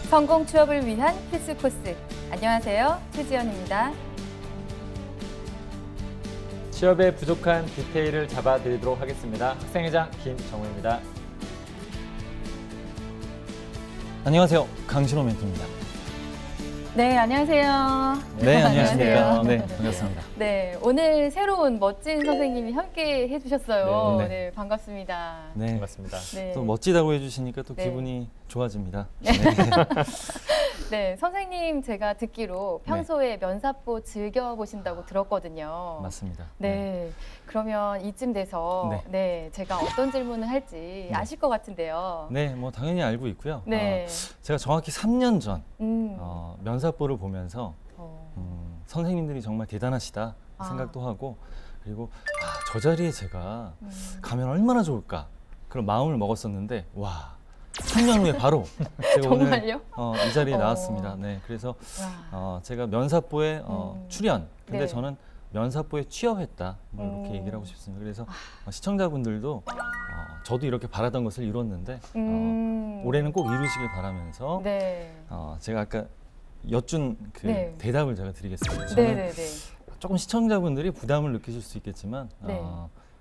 성공 취업을 위한 필수 코스. 안녕하세요. 최지연입니다. 취업에 부족한 디테일을 잡아드리도록 하겠습니다. 학생회장 김정우입니다. 안녕하세요. 강신호 멘토입니다. 네, 안녕하세요. 네, 안녕하세요. 안녕하십니까. 네, 반갑습니다. 네, 오늘 새로운 멋진 선생님이 함께 해주셨어요. 네, 네, 네. 반갑습니다. 네, 반갑습니다. 네. 또 멋지다고 해주시니까 또 네. 기분이 좋아집니다. 네, 선생님 제가 듣기로 평소에 면사포 즐겨보신다고 들었거든요. 맞습니다. 네, 그러면 이쯤 돼서 네. 네, 제가 어떤 질문을 할지 아실 것 같은데요. 네, 뭐 당연히 알고 있고요. 네. 제가 정확히 3년 전 음. 면사포를 보면서 어. 선생님들이 정말 대단하시다 아. 생각도 하고, 그리고 저 자리에 제가 음. 가면 얼마나 좋을까 그런 마음을 먹었었는데, 와, 3년 후에 바로 제가 정말요? 오늘 이 자리에 어. 나왔습니다. 네, 그래서 와. 제가 면사포에 출연, 근데 네. 저는 면사포에 취업했다, 뭐 이렇게 얘기를 하고 싶습니다. 그래서 시청자분들도 저도 이렇게 바라던 것을 이뤘는데 올해는 꼭 이루시길 바라면서 네. 제가 아까 여쭌 그 네. 대답을 제가 드리겠습니다. 네, 저는 네, 네. 조금 시청자분들이 부담을 느끼실 수 있겠지만 네.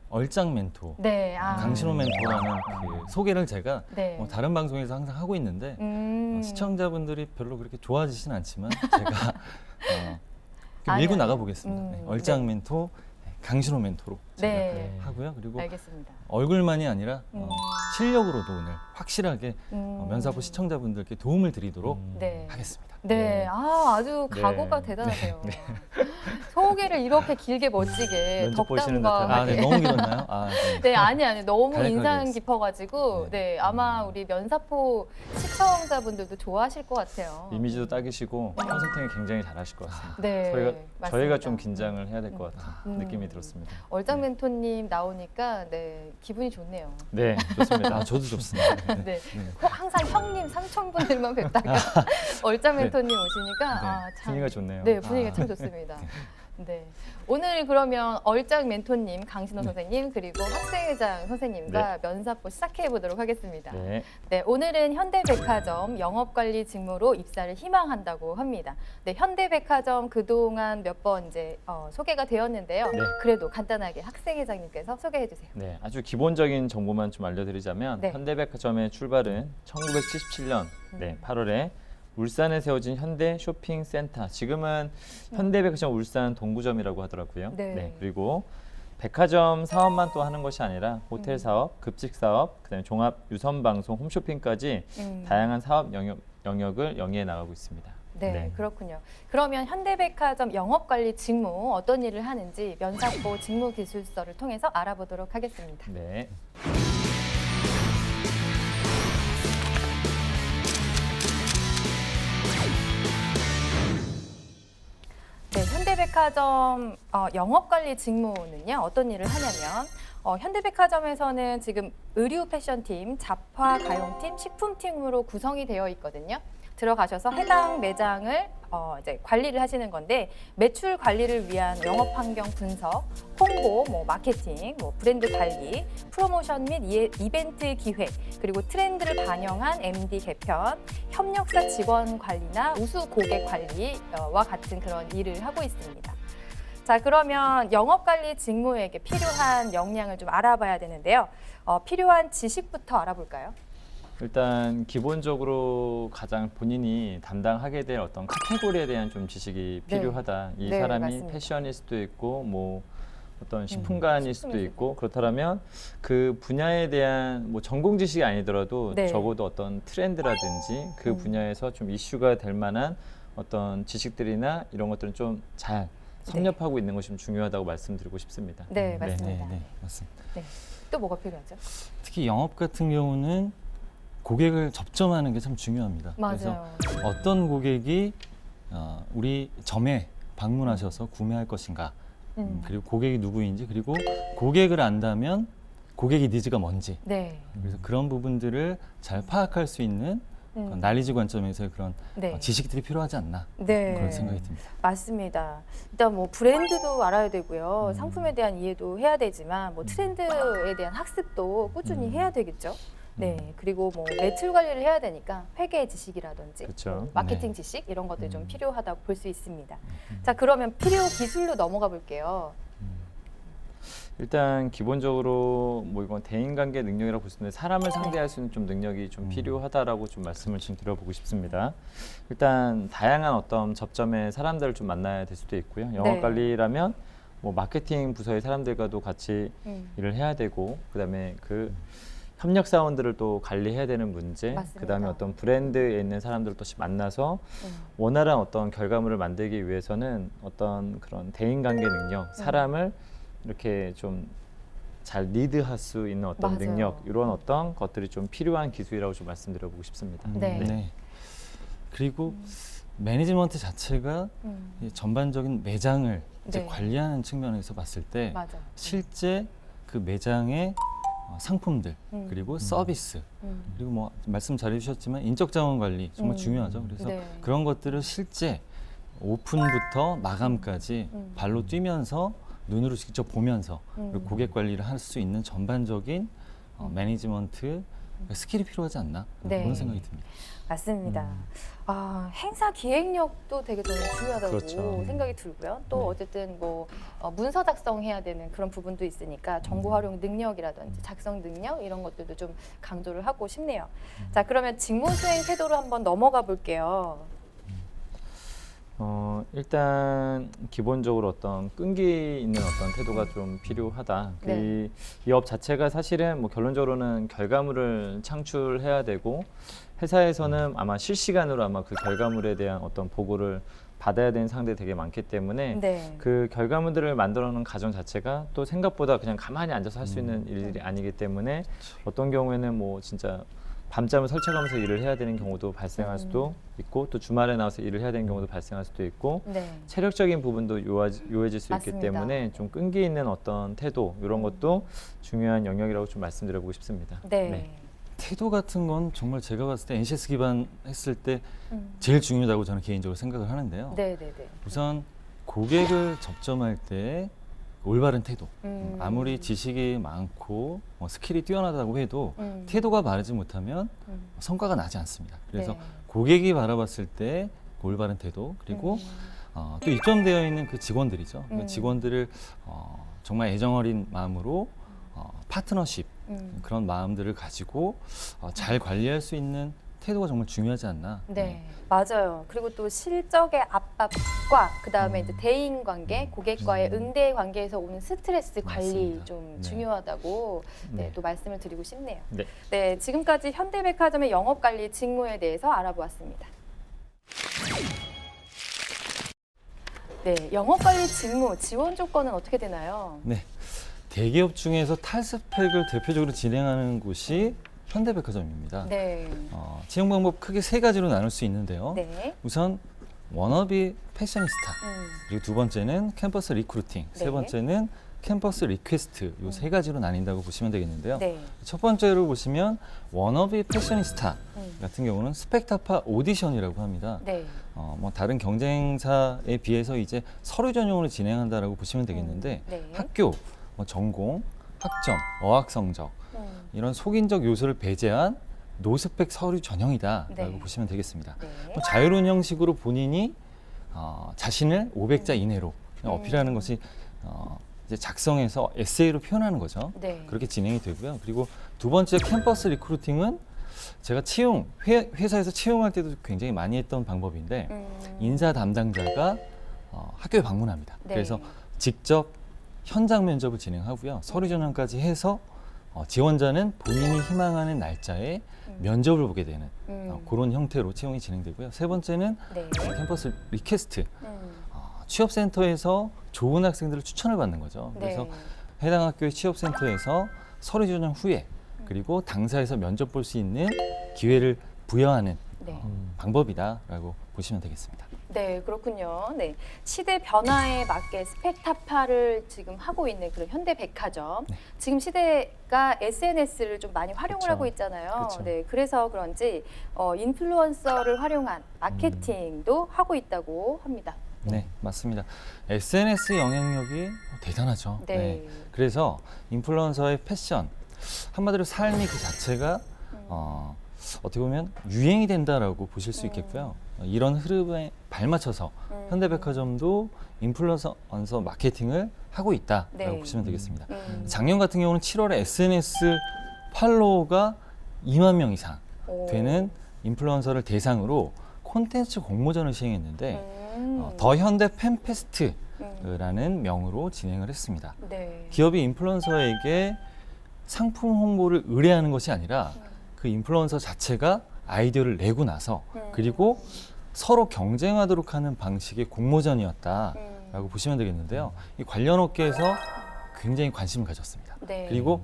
얼짱 멘토, 네. 아. 강신호 멘토라는 그 소개를 제가 네. 다른 방송에서 항상 하고 있는데 시청자분들이 별로 그렇게 좋아하시진 않지만 제가 밀고 아니요. 나가 보겠습니다. 네. 얼짱 멘토, 강신호 멘토로 제가 네. 하고요. 그리고 알겠습니다. 얼굴만이 아니라 실력으로도 오늘 확실하게 음. 면사포 시청자분들께 도움을 드리도록 네. 하겠습니다. 네, 아주 네. 각오가 대단하세요. 소개를 이렇게 길게 멋지게 면접 보시는 덕담과 네, 너무 길었나요? 네. 네, 아니 너무 간략하게 인상 하겠습니다. 깊어가지고 네, 아마 우리 면사포 시청자분들도 좋아하실 것 같아요. 이미지도 딱이시고 컨설팅을 굉장히 잘하실 것 같습니다. 네, 저희가 맞습니다. 좀 긴장을 해야 될 것 같은 느낌이 들었습니다. 얼짱 멘토님 나오니까 네 기분이 좋네요. 네, 좋습니다. 저도 좋습니다. 네. 네, 항상 형님 삼촌분들만 뵙다가 얼짱 멘토님 오시니까 아, 참 분위기가 좋네요. 네, 분위기가 참 좋습니다. 네. 오늘 그러면 얼짱 멘토님, 강신호 선생님, 그리고 학생회장 선생님과 면사포 시작해 보도록 하겠습니다. 네. 네, 오늘은 현대백화점 영업관리 직무로 입사를 희망한다고 합니다. 네, 현대백화점 그동안 몇 번 이제 소개가 되었는데요. 네. 그래도 간단하게 학생회장님께서 소개해 주세요. 네, 아주 기본적인 정보만 좀 알려드리자면 네. 현대백화점의 출발은 1977년 8월에 울산에 세워진 현대 쇼핑센터, 지금은 현대백화점 울산 동구점이라고 하더라고요. 네. 그리고 백화점 사업만 또 하는 것이 아니라 호텔 사업, 급식 사업, 그다음에 종합 유선 방송, 홈쇼핑까지 다양한 사업 영역을 영위해 나가고 있습니다. 네, 그렇군요. 그러면 현대백화점 영업관리 직무 어떤 일을 하는지 면사포 직무기술서를 통해서 알아보도록 하겠습니다. 네. 네, 현대백화점 영업관리 직무는요 어떤 일을 하냐면 현대백화점에서는 지금 의류 패션팀, 잡화 가용팀, 식품팀으로 구성이 되어 있거든요. 들어가셔서 해당 매장을 이제 관리를 하시는 건데 매출 관리를 위한 영업 환경 분석, 홍보, 마케팅, 브랜드 관리, 프로모션 및 이벤트 기획, 그리고 트렌드를 반영한 MD 개편, 협력사 직원 관리나 우수 고객 관리와 같은 그런 일을 하고 있습니다. 자, 그러면 영업관리 직무에게 필요한 역량을 좀 알아봐야 되는데요. 필요한 지식부터 알아볼까요? 일단 기본적으로 가장 본인이 담당하게 될 어떤 카테고리에 대한 좀 지식이 네. 필요하다. 이 네, 사람이 맞습니다. 패션일 수도 있고 어떤 식품관일 수도 있고, 그렇다면 그 분야에 대한 전공 지식이 아니더라도 네. 적어도 어떤 트렌드라든지 그 분야에서 좀 이슈가 될 만한 어떤 지식들이나 이런 것들은 좀 잘 섭렵하고 있는 것이 좀 중요하다고 말씀드리고 싶습니다. 네, 맞습니다. 네, 맞습니다. 네. 또 뭐가 필요하죠? 특히 영업 같은 경우는 고객을 접점하는 게 참 중요합니다. 맞아요. 그래서 어떤 고객이 우리 점에 방문하셔서 구매할 것인가, 그리고 고객이 누구인지, 그리고 고객을 안다면 고객의 니즈가 뭔지, 네. 그래서 그런 부분들을 잘 파악할 수 있는 난리지 관점에서의 그런 네. 지식들이 필요하지 않나 네. 그런 생각이 듭니다. 맞습니다. 일단 브랜드도 알아야 되고요. 상품에 대한 이해도 해야 되지만 트렌드에 대한 학습도 꾸준히 해야 되겠죠. 네, 그리고 뭐 매출 관리를 해야 되니까 회계 지식이라든지 그쵸. 뭐 마케팅 네. 지식 이런 것들이 좀 필요하다고 볼 수 있습니다. 자, 그러면 필요 기술로 넘어가 볼게요. 일단 기본적으로 뭐 이건 대인관계 능력이라고 볼 수 있는데 사람을 상대할 수 있는 좀 능력이 좀 필요하다라고 좀 말씀을 좀 드려보고 싶습니다. 일단 다양한 어떤 접점의 사람들을 좀 만나야 될 수도 있고요. 영업 네. 관리라면 뭐 마케팅 부서의 사람들과도 같이 음. 일을 해야 되고 그다음에 그 협력 사원들을 또 관리해야 되는 문제, 맞습니다. 그다음에 어떤 브랜드에 있는 사람들을 또 만나서 음. 원활한 어떤 결과물을 만들기 위해서는 어떤 그런 대인관계 능력, 사람을 이렇게 좀 잘 리드할 수 있는 어떤 맞아요. 능력 이런 어떤 것들이 좀 필요한 기술이라고 좀 말씀드려보고 싶습니다. 네. 그리고 매니지먼트 자체가 음. 이 전반적인 매장을 이제 네. 관리하는 측면에서 봤을 때 맞아. 실제 그 매장의 상품들 그리고 서비스 그리고 뭐 말씀 잘해주셨지만 인적 자원 관리 정말 중요하죠. 그래서 네. 그런 것들을 실제 오픈부터 마감까지 발로 뛰면서 눈으로 직접 보면서 그리고 고객 관리를 할 수 있는 전반적인 매니지먼트 스킬이 필요하지 않나 네. 그런 생각이 듭니다. 맞습니다. 아, 행사 기획력도 되게 좀 중요하다고 그렇죠. 생각이 들고요. 또 어쨌든 뭐 문서 작성해야 되는 그런 부분도 있으니까 정보 활용 능력이라든지 작성 능력 이런 것들도 좀 강조를 하고 싶네요. 자, 그러면 직무 수행 태도로 한번 넘어가 볼게요. 일단 기본적으로 어떤 끈기 있는 어떤 태도가 좀 필요하다. 네. 이 업 자체가 사실은 뭐 결론적으로는 결과물을 창출해야 되고 회사에서는 아마 실시간으로 아마 그 결과물에 대한 어떤 보고를 받아야 되는 상대들이 되게 많기 때문에 네. 그 결과물들을 만들어 놓은 과정 자체가 또 생각보다 그냥 가만히 앉아서 할 수 있는 일이 아니기 때문에 어떤 경우에는 뭐 진짜 밤잠을 설쳐가면서 일을 해야 되는 경우도 발생할 수도 있고 또 주말에 나와서 일을 해야 되는 경우도 발생할 수도 있고 네. 체력적인 부분도 요해질 수 있기 맞습니다. 때문에 좀 끈기 있는 어떤 태도 이런 것도 중요한 영역이라고 좀 말씀드려보고 싶습니다. 네. 네. 태도 같은 건 정말 제가 봤을 때 NCS 기반 했을 때 음. 제일 중요하다고 저는 개인적으로 생각을 하는데요. 네, 네, 네. 우선 고객을 접점할 때 올바른 태도. 아무리 지식이 많고 스킬이 뛰어나다고 해도 태도가 바르지 못하면 성과가 나지 않습니다. 그래서 네. 고객이 바라봤을 때 올바른 태도 그리고 또 입점되어 있는 그 직원들이죠. 그 직원들을 정말 애정어린 마음으로 파트너십 그런 마음들을 가지고 잘 관리할 수 있는 태도가 정말 중요하지 않나. 네, 맞아요. 그리고 또 실적의 압박과 그 다음에 이제 대인 관계, 고객과의 응대 관계에서 오는 스트레스 관리 맞습니다. 좀 네. 중요하다고 네, 네. 또 말씀을 드리고 싶네요. 네. 네, 지금까지 현대백화점의 영업 관리 직무에 대해서 알아보았습니다. 네, 영업 관리 직무 지원 조건은 어떻게 되나요? 네. 대기업 중에서 탈스펙을 대표적으로 진행하는 곳이 현대백화점입니다. 네, 채용 방법 크게 세 가지로 나눌 수 있는데요. 네, 우선 워너비 패셔니스타, 그리고 두 번째는 캠퍼스 리크루팅, 네. 세 번째는 캠퍼스 리퀘스트 이 세 가지로 나뉜다고 보시면 되겠는데요. 네, 첫 번째로 보시면 워너비 패셔니스타 같은 경우는 스펙타파 오디션이라고 합니다. 네, 뭐 다른 경쟁사에 비해서 이제 서류 전형으로 진행한다라고 보시면 되겠는데 네. 학교, 뭐 전공, 학점, 어학 성적 이런 속인적 요소를 배제한 노스펙 서류 전형이다라고 네. 보시면 되겠습니다. 네. 뭐 자유로운 형식으로 본인이 자신을 500자 이내로 어필하는 것이 이제 작성해서 에세이로 표현하는 거죠. 네. 그렇게 진행이 되고요. 그리고 두 번째 캠퍼스 리크루팅은 제가 회사에서 채용할 때도 굉장히 많이 했던 방법인데 인사 담당자가 학교에 방문합니다. 네. 그래서 직접 현장 면접을 진행하고요. 서류 전형까지 해서 지원자는 본인이 희망하는 날짜에 면접을 보게 되는 그런 형태로 채용이 진행되고요. 세 번째는 네. 캠퍼스 리퀘스트. 취업센터에서 좋은 학생들을 추천을 받는 거죠. 그래서 네. 해당 학교의 취업센터에서 서류 전형 후에 그리고 당사에서 면접 볼 수 있는 기회를 부여하는 네. 방법이다라고 보시면 되겠습니다. 네, 그렇군요. 네, 시대 변화에 맞게 스펙타파를 지금 하고 있는 그런 현대백화점. 네. 지금 시대가 SNS를 좀 많이 활용을 그쵸. 하고 있잖아요. 그쵸. 네, 그래서 그런지 인플루언서를 활용한 마케팅도 하고 있다고 합니다. 네, 맞습니다. SNS 영향력이 대단하죠. 네. 그래서 인플루언서의 패션, 한마디로 삶이 그 자체가 어떻게 보면 유행이 된다라고 보실 수 있겠고요. 이런 흐름에 발맞춰서 현대백화점도 인플루언서 마케팅을 하고 있다라고 네. 보시면 되겠습니다. 작년 같은 경우는 7월에 SNS 팔로워가 2만 명 이상 오. 되는 인플루언서를 대상으로 콘텐츠 공모전을 시행했는데 음. 더 현대 팬페스트라는 명으로 진행을 했습니다. 네. 기업이 인플루언서에게 상품 홍보를 의뢰하는 것이 아니라 그 인플루언서 자체가 아이디어를 내고 나서 그리고 서로 경쟁하도록 하는 방식의 공모전이었다라고 보시면 되겠는데요. 이 관련 업계에서 굉장히 관심을 가졌습니다. 네. 그리고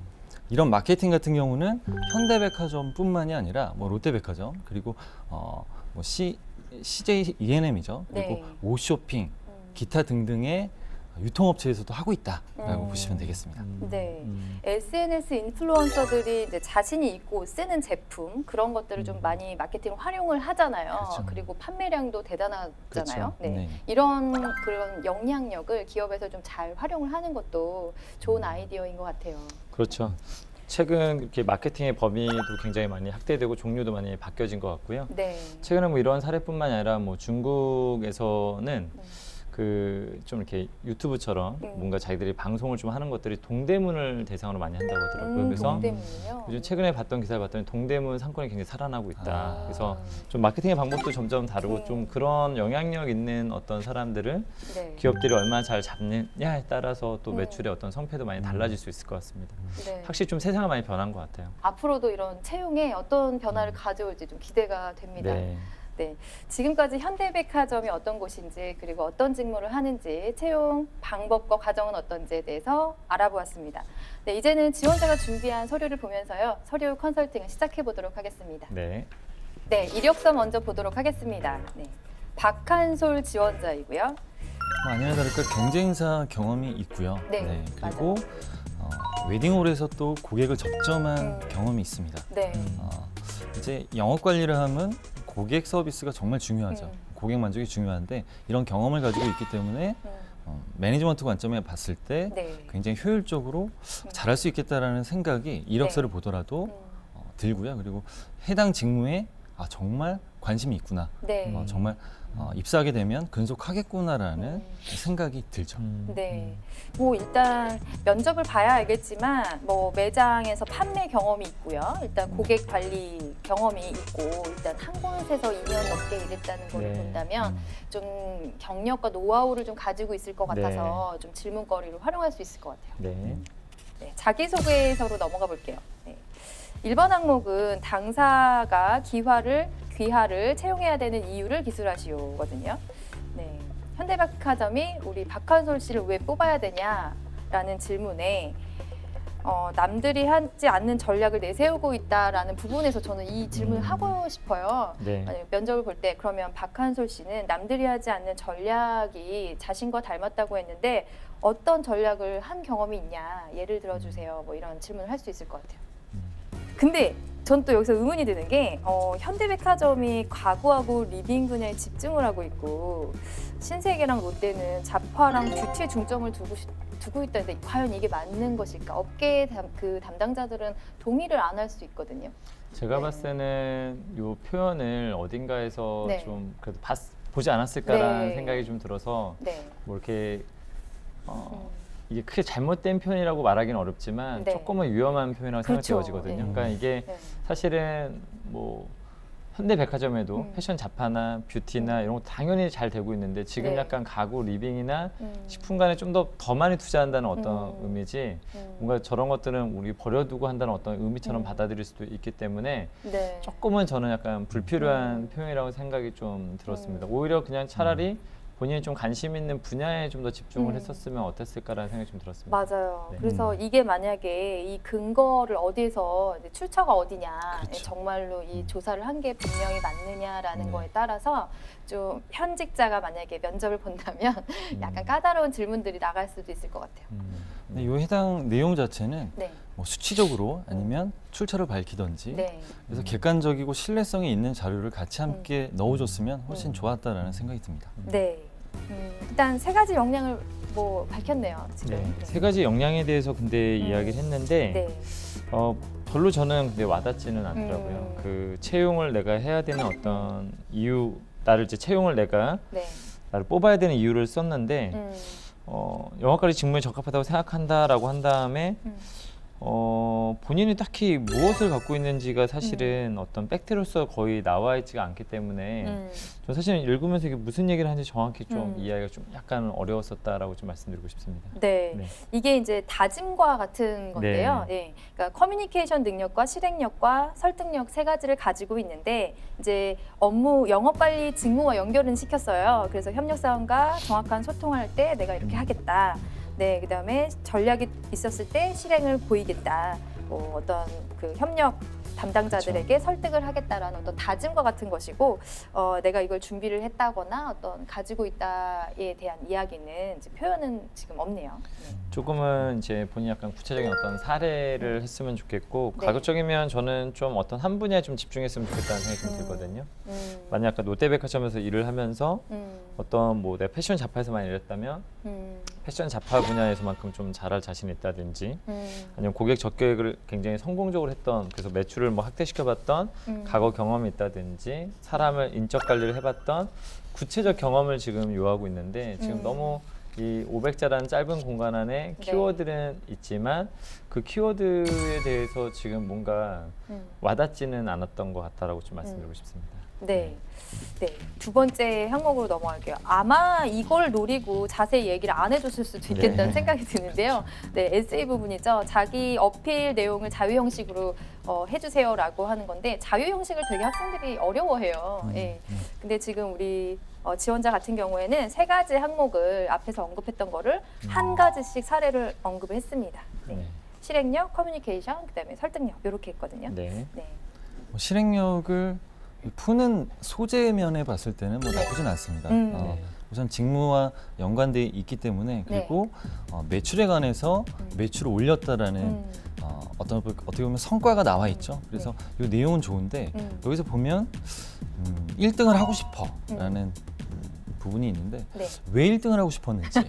이런 마케팅 같은 경우는 현대백화점뿐만이 아니라 뭐 롯데백화점 그리고 뭐 CJ E&M이죠. 그리고 네. 오쇼핑, 기타 등등의 유통업체에서도 하고 있다라고 보시면 되겠습니다. 네. SNS 인플루언서들이 이제 자신이 입고 쓰는 제품 그런 것들을 좀 많이 마케팅 활용을 하잖아요. 그렇죠. 그리고 판매량도 대단하잖아요. 그렇죠. 네. 네. 이런 그런 영향력을 기업에서 좀 잘 활용을 하는 것도 좋은 아이디어인 것 같아요. 그렇죠. 최근 이렇게 마케팅의 범위도 굉장히 많이 확대되고 종류도 많이 바뀌어진 것 같고요. 네. 최근에 뭐 이런 사례뿐만이 아니라 뭐 중국에서는 그 좀 이렇게 유튜브처럼 뭔가 자기들이 방송을 좀 하는 것들이 동대문을 대상으로 많이 한다고 하더라고요. 그래서 동대문이요? 요즘 최근에 봤던 기사를 봤더니 동대문 상권이 굉장히 살아나고 있다. 아. 그래서 좀 마케팅의 방법도 점점 다르고 네. 좀 그런 영향력 있는 어떤 사람들을 네. 기업들이 얼마나 잘 잡느냐에 따라서 또 매출의 어떤 성패도 많이 달라질 수 있을 것 같습니다. 네. 확실히 좀 세상은 많이 변한 것 같아요. 앞으로도 이런 채용에 어떤 변화를 가져올지 좀 기대가 됩니다. 네. 네, 지금까지 현대백화점이 어떤 곳인지 그리고 어떤 직무를 하는지 채용 방법과 과정은 어떤지에 대해서 알아보았습니다. 네, 이제는 지원자가 준비한 서류를 보면서요. 서류 컨설팅을 시작해 보도록 하겠습니다. 네. 네, 이력서 먼저 보도록 하겠습니다. 네, 박한솔 지원자이고요. 아니나 다를까 경쟁사 경험이 있고요. 네, 그리고 웨딩홀에서 또 고객을 접점한 경험이 있습니다. 네, 이제 영업 관리를 하면 고객 서비스가 정말 중요하죠. 고객 만족이 중요한데 이런 경험을 가지고 있기 때문에 매니지먼트 관점에 봤을 때 네. 굉장히 효율적으로 잘할 수 있겠다라는 생각이 이력서를 보더라도 들고요. 그리고 해당 직무에 정말 관심이 있구나. 네. 정말 입사하게 되면 근속하겠구나라는 생각이 들죠. 네. 뭐 일단 면접을 봐야 알겠지만 뭐 매장에서 판매 경험이 있고요. 일단 고객 관리 경험이 있고 일단 한 곳에서 2년 넘게 일했다는 걸 네. 본다면 좀 경력과 노하우를 좀 가지고 있을 것 같아서 좀 질문거리로 활용할 수 있을 것 같아요. 네. 네, 자기소개서로 넘어가 볼게요. 네. 1번 항목은 당사가 귀하를 채용해야 되는 이유를 기술하시오거든요. 네. 현대백화점이 우리 박한솔 씨를 왜 뽑아야 되냐라는 질문에 남들이 하지 않는 전략을 내세우고 있다라는 부분에서 저는 이 질문을 하고 싶어요. 네. 아니, 면접을 볼 때 그러면 박한솔 씨는 남들이 하지 않는 전략이 자신과 닮았다고 했는데 어떤 전략을 한 경험이 있냐 예를 들어주세요. 뭐 이런 질문을 할 수 있을 것 같아요. 근데 전 또 여기서 의문이 드는 게 현대백화점이 가구하고 리빙 분야에 집중을 하고 있고 신세계랑 롯데는 잡화랑 뷰티에 중점을 두고 있다는데 과연 이게 맞는 것일까? 업계 그 담당자들은 동의를 안 할 수 있거든요. 제가 네. 봤을 때는 이 표현을 어딘가에서 네. 좀 그래도 보지 않았을까라는 네. 생각이 좀 들어서 네. 뭐 이렇게 이게 크게 잘못된 표현이라고 말하기는 어렵지만 네. 조금은 위험한 표현이라고 그렇죠. 생각되어지거든요. 네. 그러니까 이게 네. 사실은 뭐 현대백화점에도 패션 잡화나 뷰티나 이런 거 당연히 잘 되고 있는데 지금 네. 약간 가구, 리빙이나 식품관에 좀 더 많이 투자한다는 어떤 의미지 뭔가 저런 것들은 우리 버려두고 한다는 어떤 의미처럼 받아들일 수도 있기 때문에 네. 조금은 저는 약간 불필요한 표현이라고 생각이 좀 들었습니다. 오히려 그냥 차라리 본인이 좀 관심 있는 분야에 좀 더 집중을 했었으면 어땠을까라는 생각이 좀 들었습니다. 맞아요. 네. 그래서 이게 만약에 이 근거를 어디서 이제 출처가 어디냐, 그렇죠. 정말로 이 조사를 한 게 분명히 맞느냐라는 거에 따라서 좀 현직자가 만약에 면접을 본다면 약간 까다로운 질문들이 나갈 수도 있을 것 같아요. 근데 이 해당 내용 자체는 네, 뭐 수치적으로 아니면 출처를 밝히던지 네, 그래서 객관적이고 신뢰성이 있는 자료를 같이 함께 넣어줬으면 훨씬 좋았다라는 생각이 듭니다. 네. 일단 세 가지 역량을 뭐 밝혔네요. 지금. 네. 세 가지 역량에 대해서 근데 이야기를 했는데 네. 별로 저는 근데 와닿지는 않더라고요. 그 채용을 내가 해야 되는 어떤 이유, 나를 이제 채용을 내가 네. 나를 뽑아야 되는 이유를 썼는데 영화관리 직무에 적합하다고 생각한다라고 한 다음에 본인이 딱히 무엇을 갖고 있는지가 사실은 어떤 팩트로서 거의 나와 있지가 않기 때문에 저 사실은 읽으면서 이게 무슨 얘기를 하는지 정확히 좀 이해하기가 좀 약간 어려웠었다라고 좀 말씀드리고 싶습니다. 네. 네. 이게 이제 다짐과 같은 건데요. 네. 그러니까 커뮤니케이션 능력과 실행력과 설득력 세 가지를 가지고 있는데 이제 업무 영업관리 직무와 연결은 시켰어요. 그래서 협력사원과 정확한 소통할 때 내가 이렇게 하겠다. 네, 그다음에 전략이 있었을 때 실행을 보이겠다. 뭐 어떤 그 협력 담당자들에게 설득을 하겠다라는 어떤 다짐과 같은 것이고, 내가 이걸 준비를 했다거나 어떤 가지고 있다에 대한 이야기는 이제 표현은 지금 없네요. 네. 조금은 이제 본인 약간 구체적인 어떤 사례를 했으면 좋겠고 네. 가급적이면 저는 좀 어떤 한 분야에 좀 집중했으면 좋겠다는 생각이 좀 들거든요. 만약 아까 롯데백화점에서 일을 하면서 어떤 뭐 내 패션 잡화에서 많이 일했다면 패션 잡화 분야에서만큼 좀 잘할 자신이 있다든지 아니면 고객 접객을 굉장히 성공적으로 했던 그래서 매출을 뭐 확대시켜봤던 과거 경험이 있다든지 사람을 인적 관리를 해봤던 구체적 경험을 지금 요하고 있는데 지금 너무 이 500자라는 짧은 공간 안에 키워드는 있지만 그 키워드에 대해서 지금 뭔가 와닿지는 않았던 것 같다라고 좀 말씀드리고 싶습니다. 네. 네. 두 번째 항목으로 넘어갈게요. 아마 이걸 노리고 자세히 얘기를 안 해줬을 수도 있겠다는 네. 생각이 드는데요. 네, 에세이 부분이죠. 자기 어필 내용을 자유 형식으로 해주세요라고 하는 건데 자유 형식을 되게 학생들이 어려워해요. 예. 근데 지금 우리 지원자 같은 경우에는 세 가지 항목을 앞에서 언급했던 거를 한 가지씩 사례를 언급을 했습니다. 네. 네. 실행력, 커뮤니케이션, 그다음에 설득력 이렇게 했거든요. 네. 네. 뭐 실행력을 푸는 소재면에 봤을 때는 뭐 나쁘진 않습니다. 네. 우선 직무와 연관돼 있기 때문에 그리고 매출에 관해서 매출을 올렸다라는 어떻게 보면 성과가 나와 있죠. 그래서 이 내용은 좋은데 여기서 보면 1등을 하고 싶어라는 부분이 있는데 네. 왜 1등을 하고 싶었는지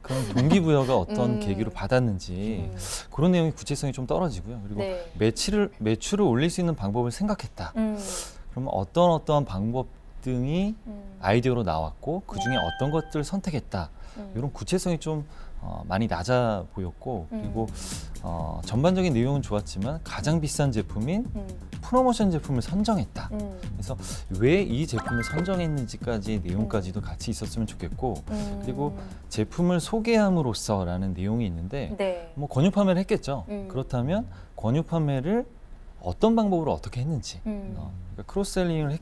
그런 동기부여가 어떤 계기로 받았는지 그런 내용이 구체성이 좀 떨어지고요. 그리고 네. 매출을 올릴 수 있는 방법을 생각했다. 그러면 어떠한 방법 등이 아이디어로 나왔고 그 중에 어떤 것들을 선택했다. 이런 구체성이 좀 많이 낮아 보였고 그리고 전반적인 내용은 좋았지만 가장 비싼 제품인 프로모션 제품을 선정했다. 그래서 왜 이 제품을 선정했는지까지 내용까지도 같이 있었으면 좋겠고 그리고 제품을 소개함으로써라는 내용이 있는데 네. 뭐 권유 판매를 했겠죠. 그렇다면 권유 판매를 어떤 방법으로 어떻게 했는지 그러니까 크로스셀링을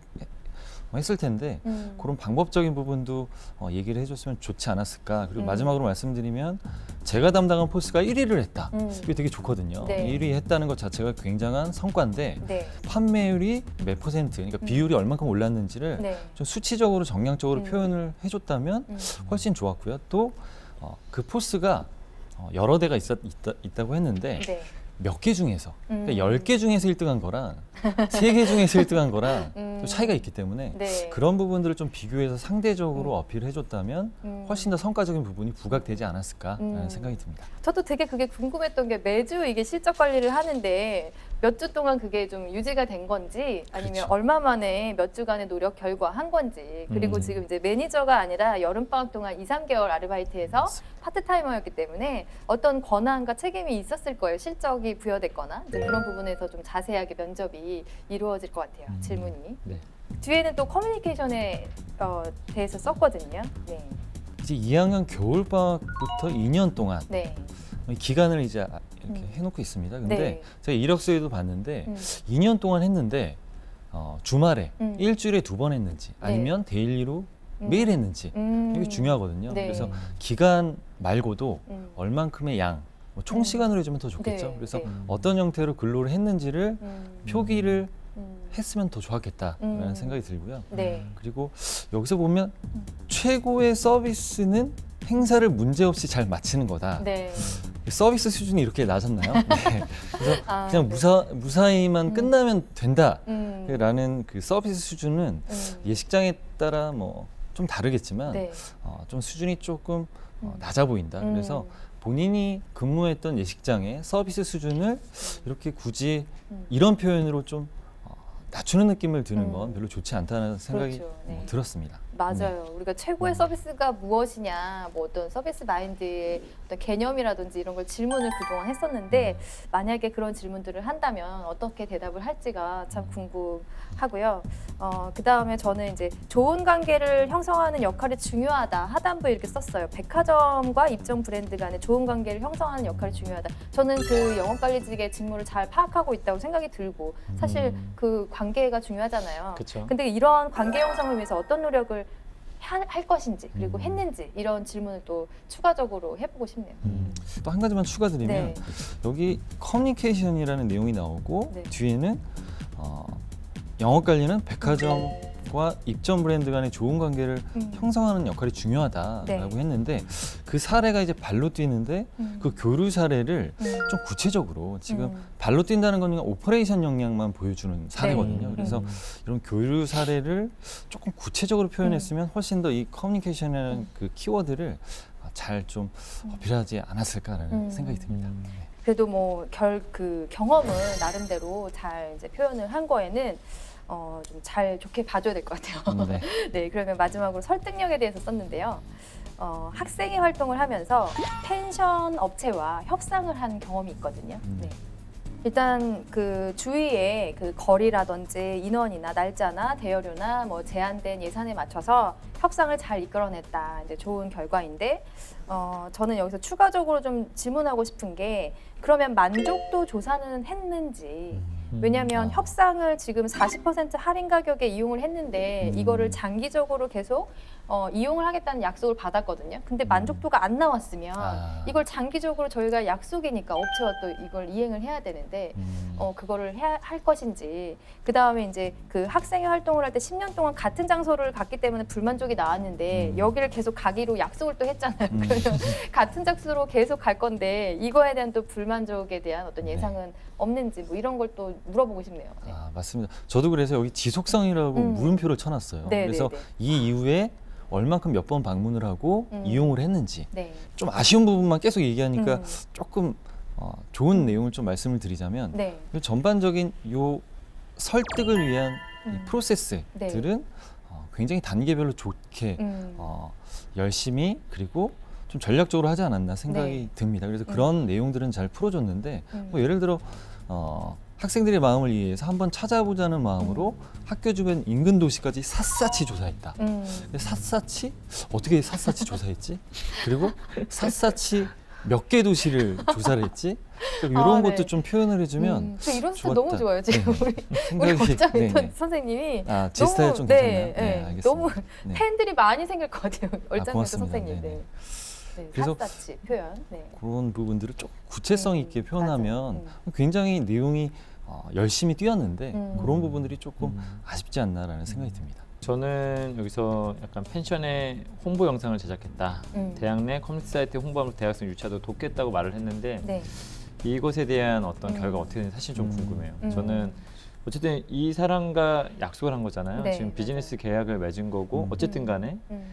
했을 텐데 그런 방법적인 부분도 얘기를 해줬으면 좋지 않았을까. 그리고 마지막으로 말씀드리면 제가 담당한 포스가 1위를 했다. 이게 되게 좋거든요. 네. 1위 했다는 것 자체가 굉장한 성과인데 네. 판매율이 몇 %, 그러니까 비율이 얼만큼 올랐는지를 네. 좀 수치적으로 정량적으로 표현을 해줬다면 훨씬 좋았고요. 또 그 포스가 여러 대가 있다고 했는데 네. 몇 개 중에서 그러니까 10개 중에서 1등한 거랑 3개 중에서 1등한 거랑 또 차이가 있기 때문에 네. 그런 부분들을 좀 비교해서 상대적으로 어필을 해줬다면 훨씬 더 성과적인 부분이 부각되지 않았을까라는 생각이 듭니다. 저도 되게 그게 궁금했던 게 매주 이게 실적 관리를 하는데 몇 주 동안 그게 좀 유지가 된 건지 아니면 그렇죠. 얼마 만에 몇 주간의 노력 결과 한 건지 그리고 지금 이제 매니저가 아니라 여름방학 동안 2, 3개월 아르바이트해서 파트타이머였기 때문에 어떤 권한과 책임이 있었을 거예요. 실적이 부여됐거나 이제 그런 부분에서 좀 자세하게 면접이 이루어질 것 같아요. 질문이. 네. 뒤에는 또 커뮤니케이션에 대해서 썼거든요. 네. 이제 2학년 겨울방학부터 2년 동안 네. 기간을 이제 이렇게 해놓고 있습니다. 근데 네. 제가 이력서에도 봤는데 2년 동안 했는데 주말에 일주일에 2번 했는지 아니면 데일리로 매일 했는지 이게 중요하거든요. 네. 그래서 기간 말고도 얼만큼의 양, 총 시간으로 해주면 더 좋겠죠. 네. 그래서 네. 어떤 형태로 근로를 했는지를 표기를 했으면 더 좋았겠다라는 음. 생각이 들고요. 네. 그리고 여기서 보면 최고의 서비스는 행사를 문제없이 잘 마치는 거다. 네. 서비스 수준이 이렇게 낮았나요? 네. 그래서 그냥 네. 무사히만 끝나면 된다라는 음. 그 서비스 수준은 예식장에 따라 뭐 좀 다르겠지만 네. 좀 수준이 조금 낮아 보인다. 그래서 음. 본인이 근무했던 예식장의 서비스 수준을 이렇게 굳이 음. 이런 표현으로 좀 낮추는 느낌을 드는 음. 건 별로 좋지 않다는 생각이 그렇죠. 네. 들었습니다. 맞아요. 우리가 최고의 서비스가 무엇이냐, 뭐 어떤 서비스 마인드의 어떤 개념이라든지 이런 걸 질문을 그동안 했었는데 만약에 그런 질문들을 한다면 어떻게 대답을 할지가 참 궁금하고요. 그 다음에 저는 이제 좋은 관계를 형성하는 역할이 중요하다. 하단부에 이렇게 썼어요. 백화점과 입점 브랜드 간의 좋은 관계를 형성하는 역할이 중요하다. 저는 그 영업관리직의 직무를 잘 파악하고 있다고 생각이 들고 사실 그 관계가 중요하잖아요. 그쵸. 근데 이러한 관계 형성을 위해서 어떤 노력을 할 것인지 그리고 했는지 이런 질문을 또 추가적으로 해보고 싶네요. 또 한 가지만 추가드리면 네. 여기 커뮤니케이션이라는 내용이 나오고 네. 뒤에는 영업 관리는 백화점과 입점 브랜드 간의 좋은 관계를 형성하는 역할이 중요하다라고 네. 했는데 그 사례가 이제 발로 뛰는데 그 교류 사례를 좀 구체적으로 지금 발로 뛴다는 건 그냥 오퍼레이션 역량만 보여주는 사례거든요. 네. 그래서 이런 교류 사례를 조금 구체적으로 표현했으면 훨씬 더 이 커뮤니케이션이라는 그 키워드를 잘 좀 어필하지 않았을까라는 생각이 듭니다. 그래도 뭐 그 경험을 나름대로 잘 이제 표현을 한 거에는 좀 잘 좋게 봐줘야 될 것 같아요. 네. 네, 그러면 마지막으로 설득력에 대해서 썼는데요. 학생회 활동을 하면서 펜션 업체와 협상을 한 경험이 있거든요. 네. 일단 그 주위에 그 거리라든지 인원이나 날짜나 대여료나 뭐 제한된 예산에 맞춰서 협상을 잘 이끌어냈다. 이제 좋은 결과인데 저는 여기서 추가적으로 좀 질문하고 싶은 게 그러면 만족도 조사는 했는지 왜냐하면 협상을 지금 40% 할인 가격에 이용을 했는데 이거를 장기적으로 계속 이용을 하겠다는 약속을 받았거든요. 근데 만족도가 안 나왔으면 이걸 장기적으로 저희가 약속이니까 업체와 또 이걸 이행을 해야 되는데 그거를 할 것인지 그 다음에 이제 그 학생회 활동을 할 때 10년 동안 같은 장소를 갔기 때문에 불만족이 나왔는데 여기를 계속 가기로 약속을 또 했잖아요. 그러면 같은 장소로 계속 갈 건데 이거에 대한 또 불만족에 대한 어떤 예상은 없는지 뭐 이런 걸 또 물어보고 싶네요. 네. 맞습니다. 저도 그래서 여기 지속성이라고 물음표를 쳐놨어요. 네, 그래서 네, 네. 이 이후에 얼만큼 몇 번 방문을 하고 이용을 했는지 네. 좀 아쉬운 부분만 계속 얘기하니까 조금 좋은 내용을 좀 말씀을 드리자면 네. 전반적인 요 설득을 위한 이 프로세스들은 굉장히 단계별로 좋게 열심히 그리고 좀 전략적으로 하지 않았나 생각이 네. 듭니다. 그래서 그런 내용들은 잘 풀어줬는데 뭐 예를 들어 학생들의 마음을 이해해서 한번 찾아보자는 마음으로 학교 주변 인근 도시까지 샅샅이 조사했다. 근데 샅샅이 어떻게 샅샅이 조사했지? 그리고 샅샅이 몇 개 도시를 조사를 했지? 이런 네. 것도 좀 표현을 해주면 저 이런 스타일 좋았다. 너무 좋아요. 지금 우리 생각이 걱정 네, 있던 네. 선생님이 제 스타일 좀 괜찮나요? 네, 네. 알겠습니다. 너무 네. 팬들이 많이 생길 것 같아요. 얼짱면도 고맙습니다. 선생님. 네, 네. 네. 네. 그래서 샅샅이 표현. 네. 그런 부분들을 좀 구체성 있게 표현하면 맞아요. 굉장히 내용이 열심히 뛰었는데 그런 부분들이 조금 음. 아쉽지 않나라는 생각이 듭니다. 저는 여기서 약간 펜션의 홍보 영상을 제작했다. 대학 내 커뮤니티 사이트 홍보하면서 대학생 유치도 돕겠다고 말을 했는데 네. 이것에 대한 어떤 결과가 어떻게 되는지 사실 좀 궁금해요. 저는 어쨌든 이 사람과 약속을 한 거잖아요. 네, 지금 비즈니스 계약을 맺은 거고 어쨌든 간에 음.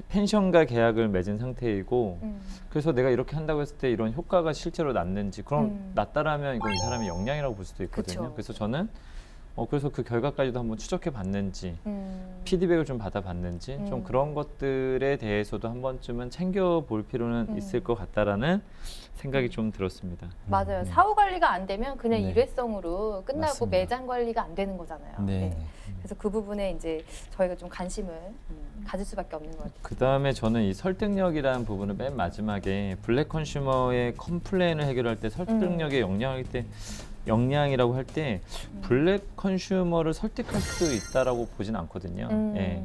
펜션과 계약을 맺은 상태이고 그래서 내가 이렇게 한다고 했을 때 이런 효과가 실제로 났는지 그럼 났다라면 이건 이 사람의 역량이라고 볼 수도 있거든요. 그쵸. 그래서 저는 그래서 그 결과까지도 한번 추적해 봤는지 피드백을 좀 받아봤는지 좀 그런 것들에 대해서도 한 번쯤은 챙겨볼 필요는 있을 것 같다라는 생각이 좀 들었습니다. 맞아요. 사후 관리가 안 되면 그냥 네. 일회성으로 끝나고 맞습니다. 매장 관리가 안 되는 거잖아요. 네. 그래서 그 부분에 이제 저희가 좀 관심을 가질 수밖에 없는 것 같아요. 그 다음에 저는 이 설득력이라는 부분을 맨 마지막에 블랙 컨슈머의 컴플레인을 해결할 때 설득력의 역량이라고 할 때 블랙 컨슈머를 설득할 수 있다라고 보진 않거든요. 예.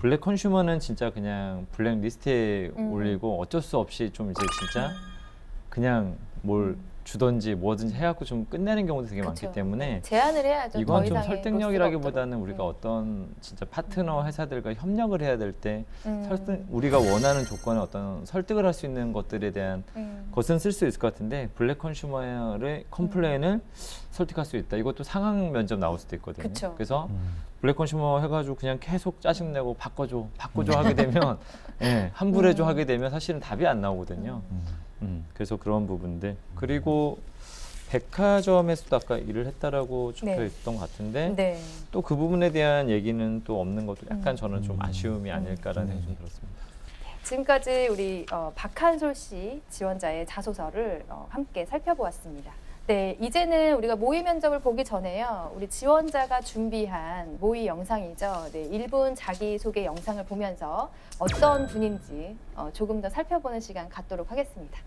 블랙 컨슈머는 진짜 그냥 블랙 리스트에 올리고 어쩔 수 없이 좀 이제 진짜 그냥 뭘 주던지 뭐든지 해갖고 좀 끝내는 경우도 되게 많기 그쵸. 때문에 제안을 해야죠. 이건 더 좀 이상의 설득력이라기보다는 로스가 우리가 없도록. 어떤 진짜 파트너 회사들과 협력을 해야 될 때 음. 우리가 원하는 조건에 어떤 설득을 할 수 있는 것들에 대한 것은 쓸 수 있을 것 같은데 블랙 컨슈머의 컴플레인을 설득할 수 있다. 이것도 상황 면접 나올 수도 있거든요. 그쵸. 그래서 블랙 컨슈머 해가지고 그냥 계속 짜증내고 바꿔줘 하게 되면 예, 환불해줘 하게 되면 사실은 답이 안 나오거든요. 그래서 그런 부분들. 그리고 백화점에서도 아까 일을 했다라고 적혀 네. 있던 것 같은데 네. 또 그 부분에 대한 얘기는 또 없는 것도 약간 저는 좀 아쉬움이 아닐까라는 생각이 좀 들었습니다. 지금까지 우리 박한솔 씨 지원자의 자소서를 함께 살펴보았습니다. 네, 이제는 우리가 모의 면접을 보기 전에요. 우리 지원자가 준비한 모의 영상이죠. 네, 1분 자기소개 영상을 보면서 어떤 분인지 조금 더 살펴보는 시간 갖도록 하겠습니다.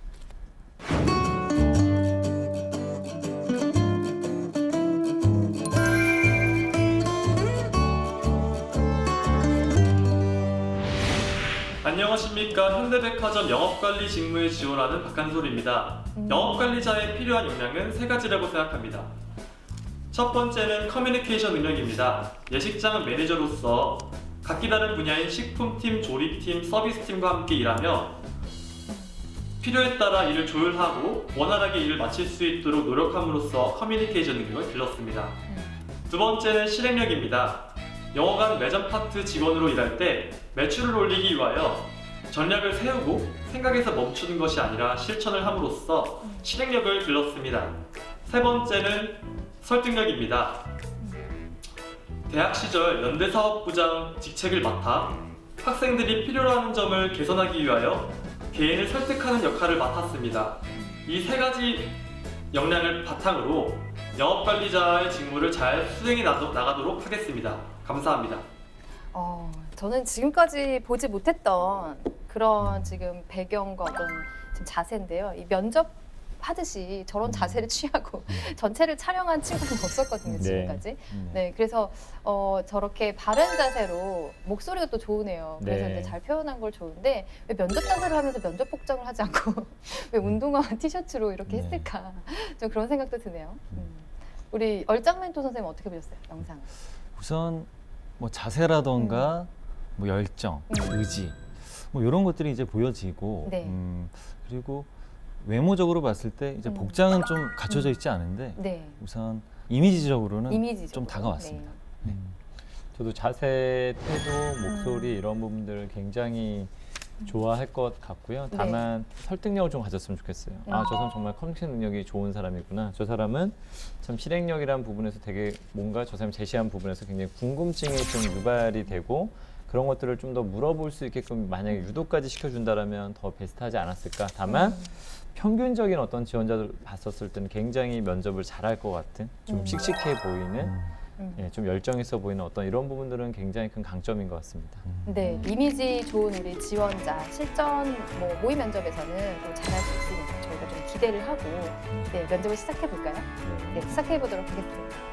안녕하십니까. 현대백화점 영업관리 직무에 지원하는 박한솔입니다. 영업관리자에 필요한 역량은 3가지라고 생각합니다. 첫 번째는 커뮤니케이션 능력입니다. 예식장 매니저로서 각기 다른 분야인 식품팀, 조리팀, 서비스팀과 함께 일하며 필요에 따라 일을 조율하고 원활하게 일을 마칠 수 있도록 노력함으로써 커뮤니케이션 능력을 길렀습니다. 두 번째는 실행력입니다. 영어관 매점 파트 직원으로 일할 때 매출을 올리기 위하여 전략을 세우고 생각에서 멈추는 것이 아니라 실천을 함으로써 실행력을 길렀습니다. 세 번째는 설득력입니다. 대학 시절 연대사업부장 직책을 맡아 학생들이 필요로 하는 점을 개선하기 위하여 개인을 설득하는 역할을 맡았습니다. 이 3가지 역량을 바탕으로 영업관리자의 직무를 잘 수행해 나가도록 하겠습니다. 감사합니다. 저는 지금까지 보지 못했던 그런 지금 배경과 어떤 지금 자세인데요. 이 면접 하듯이 저런 자세를 취하고 전체를 촬영한 친구는 없었거든요, 네. 지금까지. 네, 그래서 저렇게 바른 자세로 목소리가 또 좋으네요. 그래서 네. 이제 잘 표현한 걸 좋은데 왜 면접 자세를 하면서 면접 복장을 하지 않고 왜 운동화 티셔츠로 이렇게 네. 했을까? 좀 그런 생각도 드네요. 우리 얼짱멘토 선생님 어떻게 보셨어요, 영상? 우선 뭐 자세라던가 뭐 열정, 의지 뭐 이런 것들이 이제 보여지고 네. 그리고 외모적으로 봤을 때 이제 복장은 좀 갖춰져 있지 않은데 네, 우선 이미지적으로는 이미지적으로. 좀 다가왔습니다. 네. 저도 자세, 태도, 목소리 이런 부분들을 굉장히 좋아할 것 같고요. 다만 설득력을 좀 가졌으면 좋겠어요. 아, 저 사람 정말 커뮤니케이션 능력이 좋은 사람이구나. 저 사람은 참 실행력이라는 부분에서 되게 뭔가 저 사람이 제시한 부분에서 굉장히 궁금증이 좀 유발이 되고 그런 것들을 좀 더 물어볼 수 있게끔 만약에 유도까지 시켜준다라면 더 베스트하지 않았을까. 다만 평균적인 어떤 지원자들 봤었을 때는 굉장히 면접을 잘할 것 같은 좀 씩씩해 보이는 예, 좀 열정 있어 보이는 어떤 이런 부분들은 굉장히 큰 강점인 것 같습니다. 네, 이미지 좋은 우리 지원자 실전 모의 면접에서는 또 잘할 수 있으니까 저희가 좀 기대를 하고 네, 면접을 시작해 볼까요? 네, 시작해 보도록 하겠습니다.